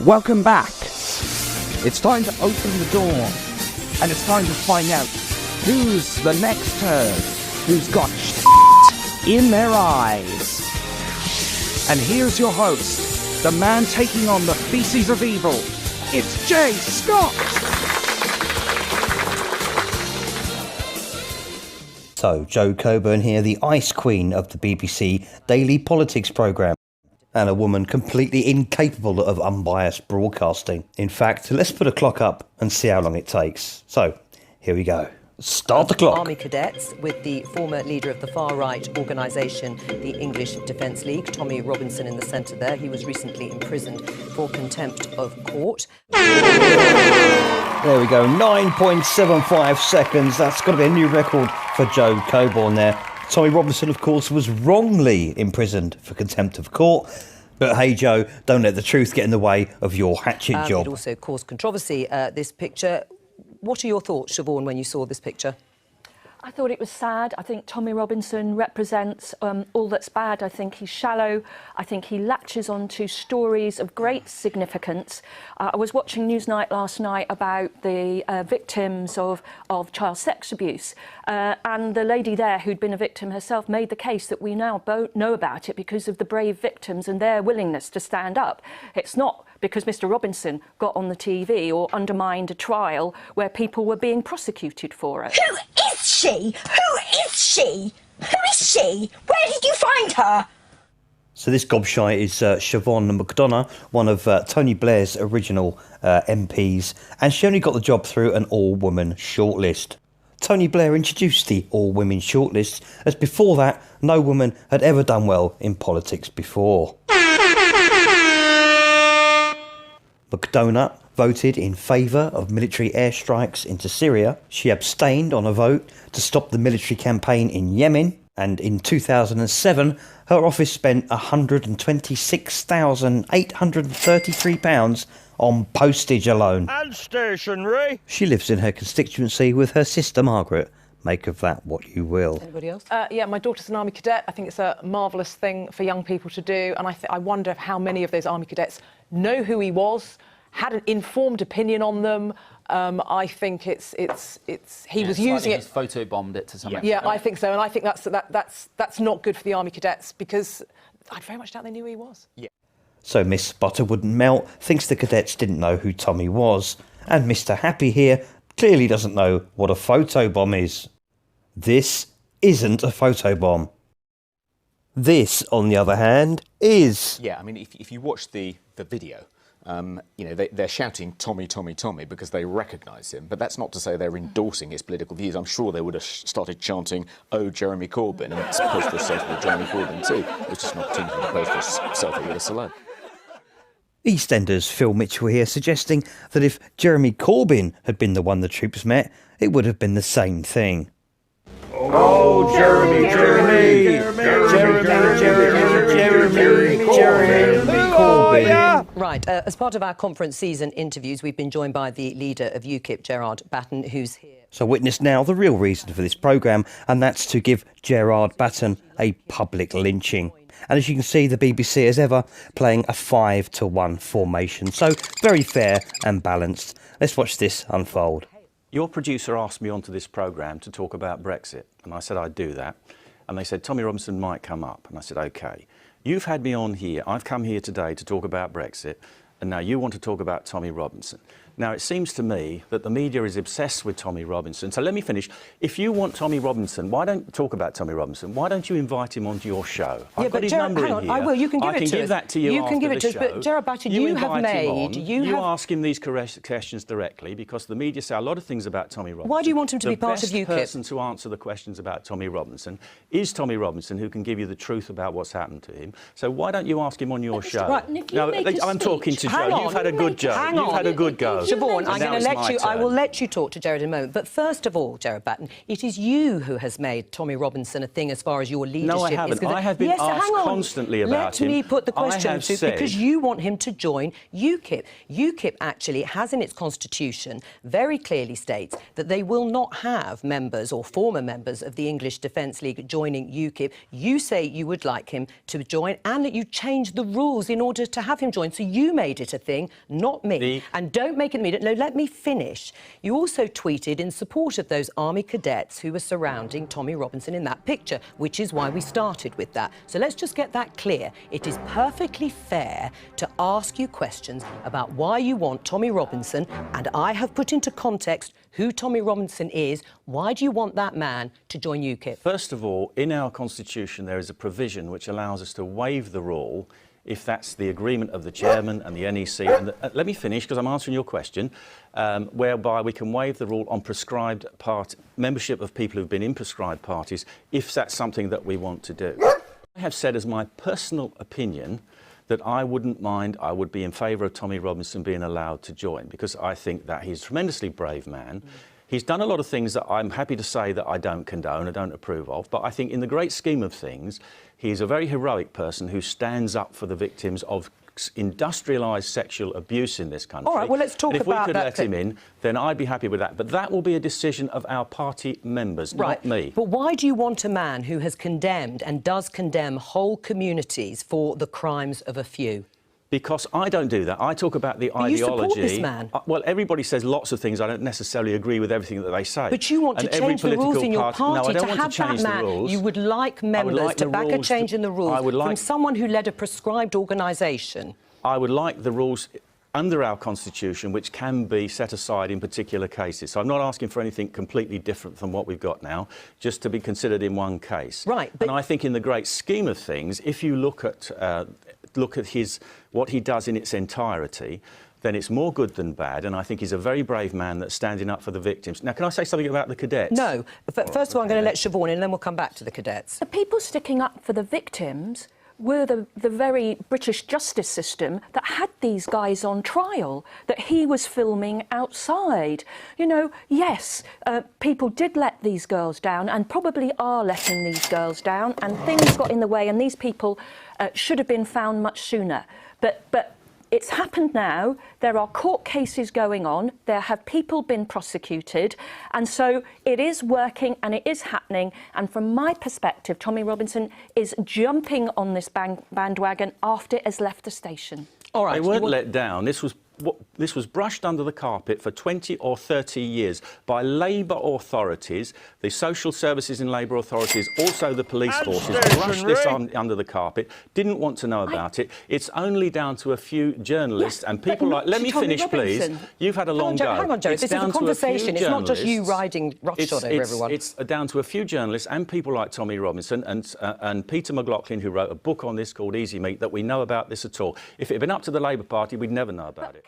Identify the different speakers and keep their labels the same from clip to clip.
Speaker 1: Welcome back. It's time to open the door, and it's time to find out who's the next turd who's got in their eyes. And here's your host, the man taking on the feces of evil. It's Jay Scott.
Speaker 2: So, Jo Coburne here, the ice queen of the BBC daily politics programme, and a woman completely incapable of unbiased broadcasting. In fact, let's put a clock up and see how long it takes. So, here we go. Start the clock.
Speaker 3: Army cadets with the former leader of the far-right organisation, the English Defence League, Tommy Robinson in the centre there. He was recently imprisoned for contempt of court.
Speaker 2: There we go, 9.75 seconds. That's got to be a new record for Jo Coburne there. Tommy Robinson, of course, was wrongly imprisoned for contempt of court. But hey, Jo, don't let the truth get in the way of your hatchet job.
Speaker 3: It also caused controversy, this picture. What are your thoughts, Siobhan, when you saw this picture?
Speaker 4: I thought it was sad. I think Tommy Robinson represents all that's bad. I think he's shallow. I think he latches onto stories of great significance. I was watching Newsnight last night about the victims of child sex abuse. And the lady there who'd been a victim herself made the case that we now both know about it because of the brave victims and their willingness to stand up. It's not because Mr. Robinson got on the TV or undermined a trial where people were being prosecuted for it.
Speaker 5: Who is she? Who is she? Who is she? Where did you find her?
Speaker 2: So this gobshite is Siobhan McDonough, one of Tony Blair's original MPs, and she only got the job through an all-woman shortlist. Tony Blair introduced the all-women shortlist, as before that, no woman had ever done well in politics before. McDonough voted in favour of military airstrikes into Syria. She abstained on a vote to stop the military campaign in Yemen. And in 2007, her office spent £126,833 on postage alone.
Speaker 6: And stationery.
Speaker 2: She lives in her constituency with her sister Margaret. Make of that what you will.
Speaker 3: Anybody else?
Speaker 7: Yeah, my daughter's an Army cadet. I think it's a marvellous thing for young people to do. And I wonder how many of those Army cadets know who he was, had an informed opinion on them. I think he was using it.
Speaker 8: He's photobombed it to some extent.
Speaker 7: Yeah, I think so, and I think that's not good for the Army cadets because I very much doubt they knew who he was.
Speaker 8: Yeah.
Speaker 2: So Miss Butter Wouldn't Melt thinks the cadets didn't know who Tommy was, and Mr. Happy here clearly doesn't know what a photobomb is. This isn't a photobomb. This, on the other hand, is.
Speaker 9: Yeah, I mean, if you watch the video, they're shouting Tommy, Tommy, Tommy because they recognise him, but that's not to say they're endorsing his political views. I'm sure they would have started chanting, "Oh, Jeremy Corbyn," and post for a selfie with Jeremy Corbyn too. It was just an opportunity to post for a selfie with a celeb.
Speaker 2: EastEnders Phil Mitchell here suggesting that if Jeremy Corbyn had been the one the troops met, it would have been the same thing.
Speaker 6: Oh, Jeremy Corbyn.
Speaker 3: Right, as part of our conference season interviews, we've been joined by the leader of UKIP, Gerard Batten, who's here.
Speaker 2: So witness now the real reason for this programme, and that's to give Gerard Batten a public lynching. And as you can see, the BBC, as ever, playing a 5-to-1 formation. So very fair and balanced. Let's watch this unfold.
Speaker 10: Your producer asked me onto this programme to talk about Brexit, and I said I'd do that. And they said Tommy Robinson might come up, and I said OK. You've had me on here, I've come here today to talk about Brexit, and now you want to talk about Tommy Robinson. Now, it seems to me that the media is obsessed with Tommy Robinson. So let me finish. If you want Tommy Robinson, why don't talk about Tommy Robinson? Why don't you invite him onto your show?
Speaker 3: Yeah,
Speaker 10: I've got his number in here.
Speaker 3: I will. You can give it to us.
Speaker 10: I can give that to you after
Speaker 3: can give it to
Speaker 10: the
Speaker 3: us, but Gerard Batten, you have made...
Speaker 10: You ask him these questions directly, because the media say a lot of things about Tommy Robinson.
Speaker 3: Why do you want him to be part of UKIP?
Speaker 10: The best person to answer the questions about Tommy Robinson is Tommy Robinson, who can give you the truth about what's happened to him. So why don't you ask him on your show?
Speaker 4: Right, and if you
Speaker 10: now,
Speaker 4: make a
Speaker 10: I'm talking to
Speaker 4: speech-
Speaker 10: Joe.
Speaker 4: Hang on,
Speaker 10: You've had a good go. You've had a good go.
Speaker 3: Siobhan, I'm going to let you. I will
Speaker 10: turn.
Speaker 3: let you talk to Gerard in a moment. But first of all, Gerard Batten, it is you who has made Tommy Robinson a thing as far as your leadership
Speaker 10: No, I haven't.
Speaker 3: is concerned.
Speaker 10: I have been
Speaker 3: yes,
Speaker 10: asked
Speaker 3: hang on.
Speaker 10: constantly about him.
Speaker 3: Let me put the question
Speaker 10: I have
Speaker 3: to
Speaker 10: said,
Speaker 3: because you want him to join UKIP. UKIP actually has in its constitution very clearly states that they will not have members or former members of the English Defence League joining UKIP. You say you would like him to join and that you changed the rules in order to have him join. So you made it a thing, not me. And don't make it immediate. No, let me finish. You also tweeted in support of those army cadets who were surrounding Tommy Robinson in that picture, which is why we started with that. So let's just get that clear. It is perfectly fair to ask you questions about why you want Tommy Robinson, and I have put into context who Tommy Robinson is. Why do you want that man to join UKIP?
Speaker 10: First of all, in our constitution there is a provision which allows us to waive the rule if that's the agreement of the chairman and the NEC. And let me finish because I'm answering your question, whereby we can waive the rule on prescribed membership of people who've been in prescribed parties if that's something that we want to do. I have said as my personal opinion that I wouldn't mind, I would be in favour of Tommy Robinson being allowed to join because I think that he's a tremendously brave man. He's done a lot of things that I'm happy to say that I don't condone, I don't approve of, but I think in the great scheme of things, he's a very heroic person who stands up for the victims of industrialised sexual abuse in this country.
Speaker 3: All right, well, let's talk
Speaker 10: and if
Speaker 3: about
Speaker 10: we could
Speaker 3: that.
Speaker 10: let him in, then I'd be happy with that. But that will be a decision of our party members,
Speaker 3: right.
Speaker 10: not me.
Speaker 3: But why do you want a man who has condemned and does condemn whole communities for the crimes of a few?
Speaker 10: Because I don't do that. I talk about the ideology.
Speaker 3: You support this man.
Speaker 10: Well, everybody says lots of things. I don't necessarily agree with everything that they say.
Speaker 3: But you want to change the rules in your party.
Speaker 10: No, I don't
Speaker 3: to
Speaker 10: want
Speaker 3: have
Speaker 10: to change
Speaker 3: that man.
Speaker 10: the rules.
Speaker 3: You would like members to back a change in the rules from someone who led a prescribed organisation.
Speaker 10: I would like the rules under our constitution which can be set aside in particular cases. So I'm not asking for anything completely different from what we've got now, just to be considered in one case.
Speaker 3: Right.
Speaker 10: And I think in the great scheme of things, if you look at what he does in its entirety, then it's more good than bad, and I think he's a very brave man that's standing up for the victims. Now, can I say something about the cadets?
Speaker 3: No. First of all, I'm going to let Siobhan in, and then we'll come back to the cadets.
Speaker 4: The people sticking up for the victims were the very British justice system that had these guys on trial, that he was filming outside. You know, yes, people did let these girls down and probably are letting these girls down, and things got in the way, and these people should have been found much sooner. But it's happened now. There are court cases going on. There have people been prosecuted. And so it is working and it is happening. And from my perspective, Tommy Robinson is jumping on this bandwagon after it has left the station.
Speaker 3: All right.
Speaker 10: They weren't let down. This was brushed under the carpet for 20 or 30 years by Labour authorities, the social services in Labour authorities, also the police forces, brushed this under the carpet, didn't want to know about it. It's only down to a few journalists and people like... Let me finish, please. You've had a long go.
Speaker 3: Hang on, Joe. This is a conversation. It's not just you riding roughshod over everyone.
Speaker 10: It's down to a few journalists and people like Tommy Robinson and Peter McLaughlin, who wrote a book on this called Easy Meat, that we know about this at all. If it had been up to the Labour Party, we'd never know about it.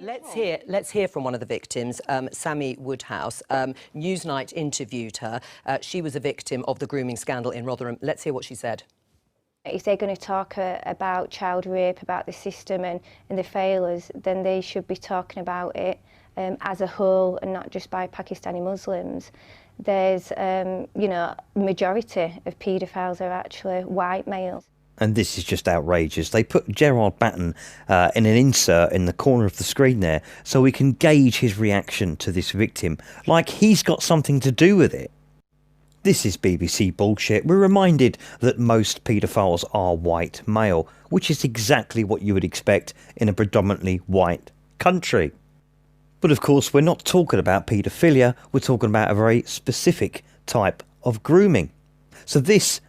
Speaker 3: Let's hear from one of the victims, Sammy Woodhouse. Newsnight interviewed her. She was a victim of the grooming scandal in Rotherham. Let's hear what she said.
Speaker 8: If they're going to talk about child rape, about the system and the failures, then they should be talking about it as a whole and not just by Pakistani Muslims. There's, you know, majority of paedophiles are actually white males.
Speaker 2: And this is just outrageous. They put Gerard Batten in an insert in the corner of the screen there so we can gauge his reaction to this victim, like he's got something to do with it. This is BBC bullshit. We're reminded that most paedophiles are white male, which is exactly what you would expect in a predominantly white country. But of course, we're not talking about paedophilia, we're talking about a very specific type of grooming. So this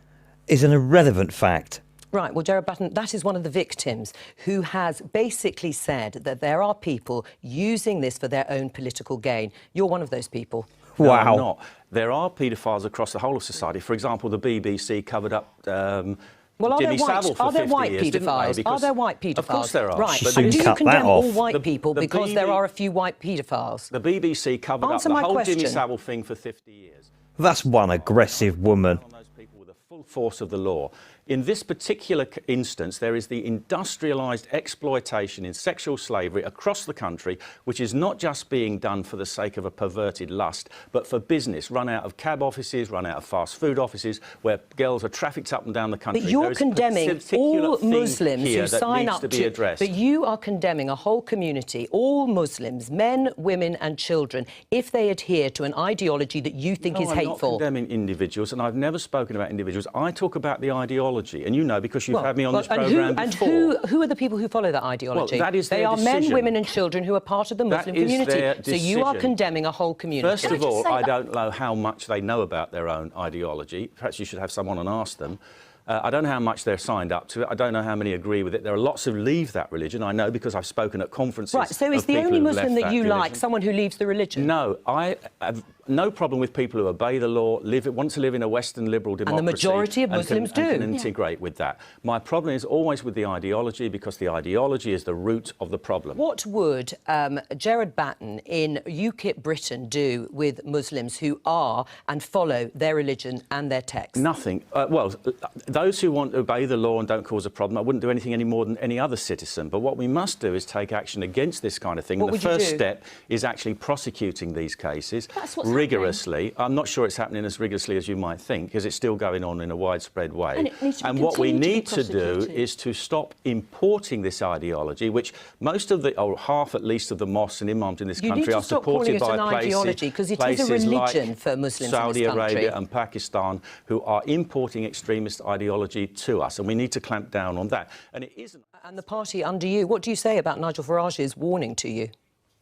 Speaker 2: is an irrelevant fact.
Speaker 3: Right, well, Gerard Batten, that is one of the victims who has basically said that there are people using this for their own political gain. You're one of those people.
Speaker 10: No,
Speaker 2: wow.
Speaker 10: I'm not. There are paedophiles across the whole of society. For example, the BBC covered up
Speaker 3: well, are there white paedophiles? Are there white paedophiles?
Speaker 10: Of course there are.
Speaker 3: Right,
Speaker 2: but
Speaker 3: and do you
Speaker 2: cut
Speaker 3: condemn
Speaker 2: that
Speaker 3: all
Speaker 2: off.
Speaker 3: white people because there are a few white paedophiles?
Speaker 10: The BBC covered up the whole Jimmy Savile thing for 50 years.
Speaker 2: That's one aggressive woman.
Speaker 10: On those people with the full force of the law. In this particular instance, there is the industrialised exploitation in sexual slavery across the country, which is not just being done for the sake of a perverted lust, but for business, run out of cab offices, run out of fast food offices, where girls are trafficked up and down the country.
Speaker 3: But you're condemning all Muslims who sign up to... But you are condemning a whole community, all Muslims, men, women and children, if they adhere to an ideology that you think is hateful.
Speaker 10: I'm not condemning individuals, and I've never spoken about individuals. I talk about the ideology, and you know, because you've had me on this programme before.
Speaker 3: And who are the people who follow that ideology?
Speaker 10: Well, that is
Speaker 3: they
Speaker 10: their
Speaker 3: are
Speaker 10: decision.
Speaker 3: Men, women and children who are part of the Muslim community. So you are condemning a whole community.
Speaker 10: First of all, I don't know how much they know about their own ideology. Perhaps you should have someone and ask them. I don't know how much they're signed up to it. I don't know how many agree with it. There are lots who leave that religion. I know because I've spoken at conferences.
Speaker 3: Right, so is the only Muslim that you like someone who leaves the religion?
Speaker 10: No, I have no problem with people who obey the law, want to live in a Western liberal democracy.
Speaker 3: And the majority of Muslims do.
Speaker 10: And can integrate with that. My problem is always with the ideology, because the ideology is the root of the problem.
Speaker 3: What would Gerard Batten in UKIP Britain do with Muslims who are and follow their religion and their text?
Speaker 10: Nothing. Well, those who want to obey the law and don't cause a problem, I wouldn't do anything any more than any other citizen. But what we must do is take action against this kind of thing.
Speaker 3: What
Speaker 10: the first step is actually prosecuting these cases rigorously. I'm not sure it's happening as rigorously as you might think, because it's still going on in a widespread way. And what we need to do is to stop importing this ideology, which most of the, or half at least of the mosques and imams in this country are supported by
Speaker 3: because it is a religion
Speaker 10: like
Speaker 3: for Muslims
Speaker 10: Saudi
Speaker 3: in this country.
Speaker 10: Arabia and Pakistan, who are importing extremist ideology to us, and we need to clamp down on that. And it isn't.
Speaker 3: And the party under you, what do you say about Nigel Farage's warning to you?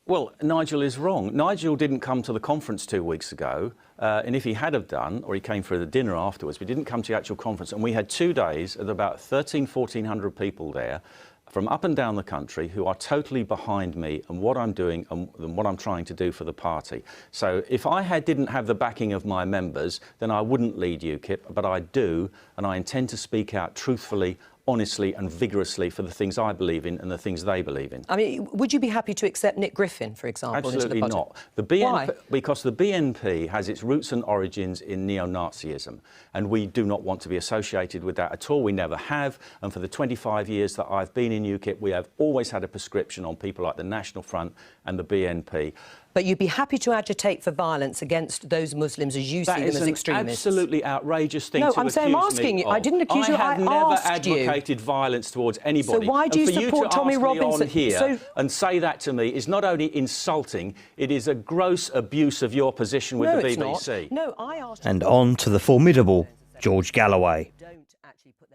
Speaker 10: Well, Nigel is wrong. Nigel didn't come to the conference 2 weeks ago, and if he had have done, or he came for the dinner afterwards, but he didn't come to the actual conference, and we had 2 days of about 1,400 people there from up and down the country who are totally behind me and what I'm doing and what I'm trying to do for the party. So if I didn't have the backing of my members, then I wouldn't lead UKIP, but I do, and I intend to speak out truthfully, honestly and vigorously for the things I believe in and the things they believe in.
Speaker 3: I mean, would you be happy to accept Nick Griffin, for example,
Speaker 10: Absolutely
Speaker 3: into the
Speaker 10: not. The BNP,
Speaker 3: Why?
Speaker 10: Because the BNP has its roots and origins in neo-Nazism, and we do not want to be associated with that at all. We never have, and for the 25 years that I've been in UKIP, we have always had a prescription on people like the National Front and the BNP.
Speaker 3: But you'd be happy to agitate for violence against those Muslims as you see them as extremists?
Speaker 10: That is an absolutely outrageous thing
Speaker 3: to
Speaker 10: accuse me of.
Speaker 3: I'm asking you. I didn't accuse you. I
Speaker 10: have never advocated violence towards anybody.
Speaker 3: So why do you support Tommy Robinson?
Speaker 10: For you to ask me on here and say that to me is not only insulting, it is a gross abuse of your position with the BBC.
Speaker 3: No, I asked.
Speaker 2: And on to the formidable George Galloway.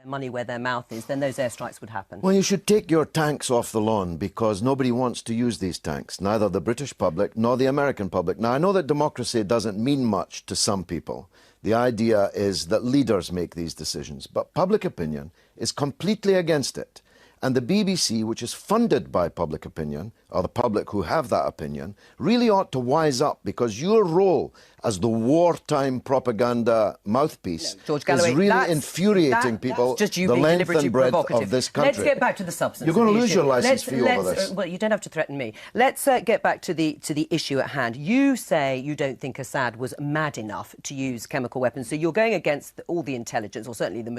Speaker 3: Money where their mouth is, then those airstrikes would happen.
Speaker 11: Well, you should take your tanks off the lawn, because nobody wants to use these tanks, neither the British public nor the American public. Now, I know that democracy doesn't mean much to some people. The idea is that leaders make these decisions, but public opinion is completely against it. And the BBC, which is funded by public opinion, or the public who have that opinion, really ought to wise up, because your role as the wartime propaganda mouthpiece
Speaker 3: George Galloway,
Speaker 11: is really infuriating people the length and breadth of this country.
Speaker 3: Let's get back to the substance.
Speaker 11: You're going to lose your licence for you over this.
Speaker 3: Well, you don't have to threaten me. Let's get back to the issue at hand. You say you don't think Assad was mad enough to use chemical weapons, so you're going against all the intelligence, or certainly the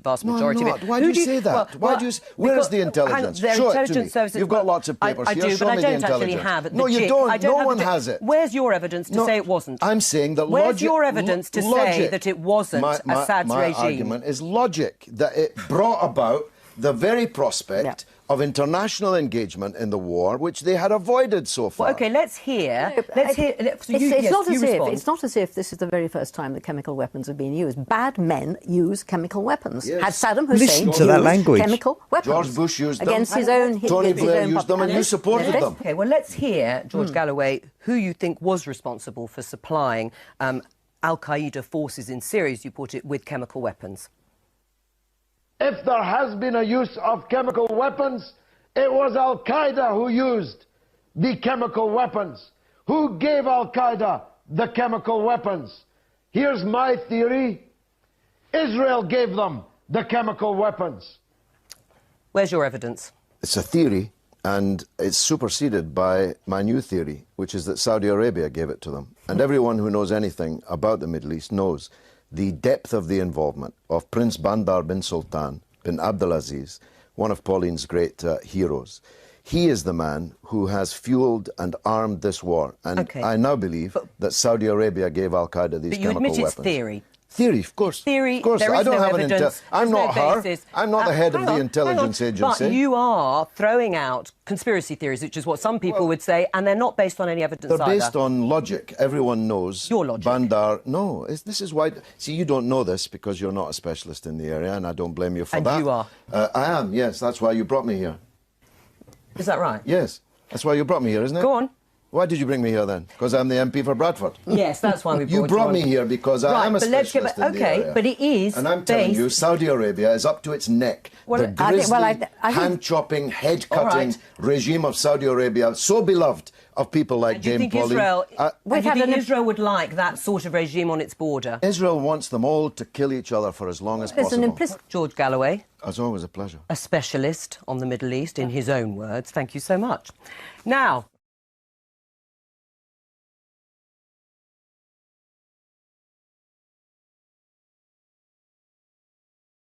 Speaker 3: vast majority
Speaker 11: of it.
Speaker 3: No,
Speaker 11: Why do you say that? Where is the intelligence? Show it to me.
Speaker 3: Services,
Speaker 11: You've got lots of papers here.
Speaker 3: I do, but I don't actually have it.
Speaker 11: No, you don't. No one has it.
Speaker 3: Where's your evidence to say it wasn't?
Speaker 11: I'm saying that
Speaker 3: Where's your evidence to say that it wasn't Assad's regime?
Speaker 11: My argument is logic, that it brought about the very prospect of international engagement in the war, which they had avoided so far.
Speaker 3: Well, OK, let's hear.
Speaker 12: It's not as if this is the very first time that chemical weapons have been used. Bad men use chemical weapons.
Speaker 11: Yes.
Speaker 12: Had Saddam Hussein
Speaker 2: Listen to that language.
Speaker 12: Chemical weapons.
Speaker 11: George Bush used them.
Speaker 12: Against his own...
Speaker 11: Tony Blair used them, and you supported them.
Speaker 3: OK, well, let's hear, George Galloway, who you think was responsible for supplying Al-Qaeda forces in Syria, as you put it, with chemical weapons.
Speaker 13: If there has been a use of chemical weapons, it was Al-Qaeda who used the chemical weapons. Who gave Al-Qaeda the chemical weapons? Here's my theory. Israel gave them the chemical weapons.
Speaker 3: Where's your evidence?
Speaker 11: It's a theory, and it's superseded by my new theory, which is that Saudi Arabia gave it to them. And everyone who knows anything about the Middle East knows the depth of the involvement of Prince Bandar bin Sultan bin Abdulaziz, one of Pauline's great heroes. He is the man who has fueled and armed this war. And I now believe that Saudi Arabia gave Al-Qaeda these chemical weapons.
Speaker 3: But you admit it's theory.
Speaker 11: Theory, of course.
Speaker 3: Theory,
Speaker 11: of course.
Speaker 3: there is
Speaker 11: I don't
Speaker 3: no
Speaker 11: have
Speaker 3: evidence.
Speaker 11: I'm not her.
Speaker 3: Basis.
Speaker 11: I'm not the head of the intelligence agency.
Speaker 3: But you are throwing out conspiracy theories, which is what some people would say, and they're not based on any evidence
Speaker 11: They're
Speaker 3: either.
Speaker 11: based on logic. Everyone knows.
Speaker 3: Your logic.
Speaker 11: Bandar. No, this is why. See, you don't know this because you're not a specialist in the area, and I don't blame you for that.
Speaker 3: And you are.
Speaker 11: I am. Yes, that's why you brought me here.
Speaker 3: Is that right?
Speaker 11: Yes, that's why you brought me here, isn't it?
Speaker 3: Go on.
Speaker 11: Why did you bring me here then? Because I'm the MP for Bradford.
Speaker 3: Yes, that's why we brought
Speaker 11: you brought
Speaker 3: on.
Speaker 11: me here because I am a specialist in the area.
Speaker 3: But it is
Speaker 11: and I'm telling you, Saudi Arabia is up to its neck. The grisly, hand-chopping, head-cutting regime of Saudi Arabia, so beloved of people like Dame Pauline.
Speaker 3: Israel would like that sort of regime on its border?
Speaker 11: Israel wants them all to kill each other for as long as possible.
Speaker 3: George Galloway.
Speaker 11: It's always a pleasure.
Speaker 3: A specialist on the Middle East, in his own words. Thank you so much. Now,